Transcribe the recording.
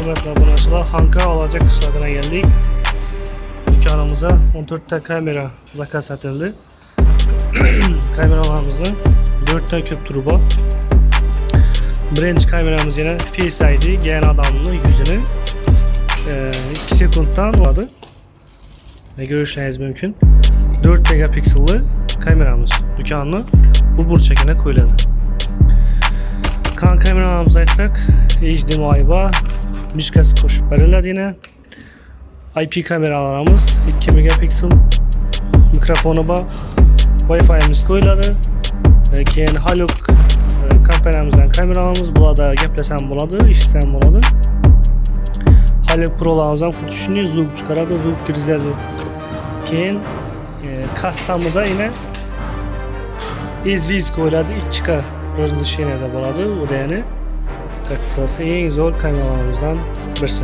hürmetli obunachilar, Xanka Alaca qishlog'iga geldik. Dükkanımıza 14 ta kamera zakaz etildi. Kameralarımızda 4 ta köp turu bor. Birinchi kameramız yine Face ID, gelən adamın yüzünü 2 sekunddan oldu. Görüşleriniz mümkün. 4 megapikselli kameramız dükkanını bu burçakine koyuladı. Kan kameralarımıza aytsak HD muayba mishkasi qo'shib beriladi yine. IP kameralarımız 2 megapiksel mikrofonu bor. Wi-Fi'miz koyuladi. Keyin Haluk kompaniyamızdan kameralarımız bularda gaplashsam bo'ladi, eshitsam bo'ladi. Haluk Pro'larimizdan xuddi shunday zvuk chiqaradi, zvuk kirizadi. Keyin kassamıza yine izviz koyuladi, 2K разрешение'da bo'ladi. U da ya'ni katsasi eng zo'r kameralarımızdan birisi.